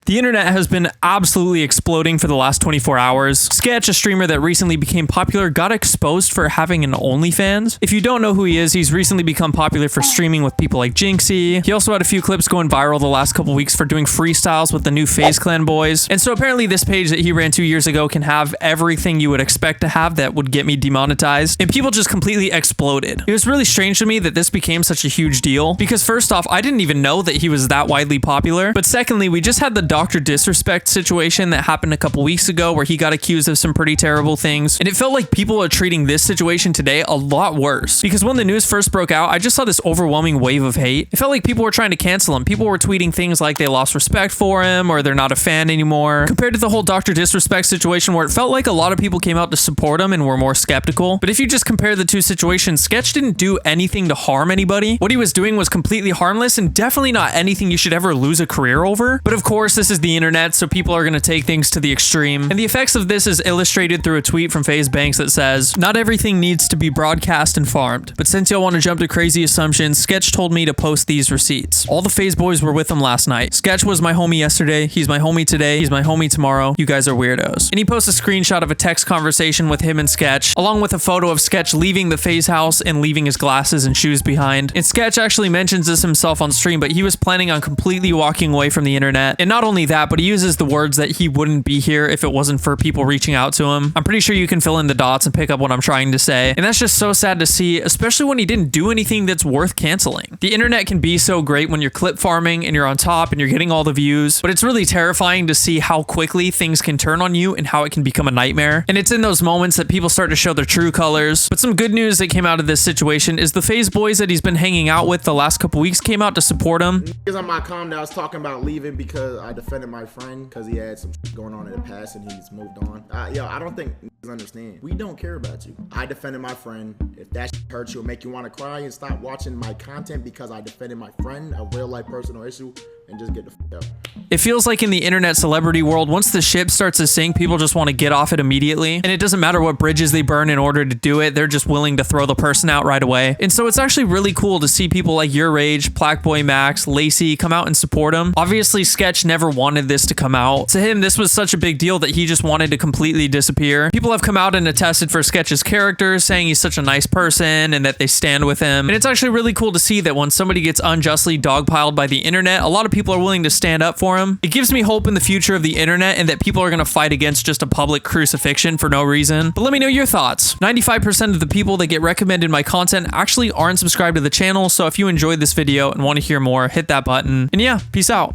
The internet has been absolutely exploding for the last 24 hours. Sketch, a streamer that recently became popular, got exposed for having an OnlyFans. If you don't know who he is, he's recently become popular for streaming with people like Jinxie. He also had a few clips going viral the last couple weeks for doing freestyles with the new FaZe Clan boys. And so apparently this page that he ran 2 years ago can have everything you would expect to have that would get me demonetized. And people just completely exploded. It was really strange to me that this became such a huge deal because first off, I didn't even know that he was that widely popular. But secondly, we just had the Dr. Disrespect situation that happened a couple weeks ago where he got accused of some pretty terrible things. And it felt like people are treating this situation today a lot worse. Because when the news first broke out, I just saw this overwhelming wave of hate. It felt like people were trying to cancel him. People were tweeting things like they lost respect for him or they're not a fan anymore. Compared to the whole Dr. Disrespect situation where it felt like a lot of people came out to support him and were more skeptical. But if you just compare the two situations, Sketch didn't do anything to harm anybody. What he was doing was completely harmless and definitely not anything you should ever lose a career over. But of course, this is the internet, so people are going to take things to the extreme. And the effects of this is illustrated through a tweet from FaZe Banks that says, "Not everything needs to be broadcast and farmed, but since y'all want to jump to crazy assumptions, Sketch told me to post these receipts. All the FaZe boys were with him last night. Sketch was my homie yesterday, he's my homie today, he's my homie tomorrow. You guys are weirdos." And he posts a screenshot of a text conversation with him and Sketch, along with a photo of Sketch leaving the FaZe house and leaving his glasses and shoes behind. And Sketch actually mentions this himself on stream, but he was planning on completely walking away from the internet. And not only that, but he uses the words that he wouldn't be here if it wasn't for people reaching out to him. I'm pretty sure you can fill in the dots and pick up what I'm trying to say. And that's just so sad to see, especially when he didn't do anything that's worth canceling. The internet can be so great when you're clip farming and you're on top and you're getting all the views, but it's really terrifying to see how quickly things can turn on you and how it can become a nightmare. And it's in those moments that people start to show their true colors. But some good news that came out of this situation is the FaZe boys that he's been hanging out with the last couple weeks came out to support him. Because on my comment, I was talking about leaving because I defended my friend because he had some going on in the past and he's moved on. Yo, I don't think understand. We don't care about you. I defended my friend. If that hurts you or make you want to cry and stop watching my content because I defended my friend, a real life personal issue, and just get the f out. It feels like in the internet celebrity world, once the ship starts to sink, people just want to get off it immediately. And it doesn't matter what bridges they burn in order to do it. They're just willing to throw the person out right away. And so it's actually really cool to see people like Your Rage, Plaqueboy Max, Lacey come out and support him. Obviously, Sketch never wanted this to come out. To him, this was such a big deal that he just wanted to completely disappear. People have come out and attested for Sketch's character, saying he's such a nice person and that they stand with him. And it's actually really cool to see that when somebody gets unjustly dogpiled by the internet, a lot of people are willing to stand up for him. It gives me hope in the future of the internet and that people are going to fight against just a public crucifixion for no reason. But let me know your thoughts. 95% of the people that get recommended my content actually aren't subscribed to the channel, so if you enjoyed this video and want to hear more, hit that button. And yeah, peace out.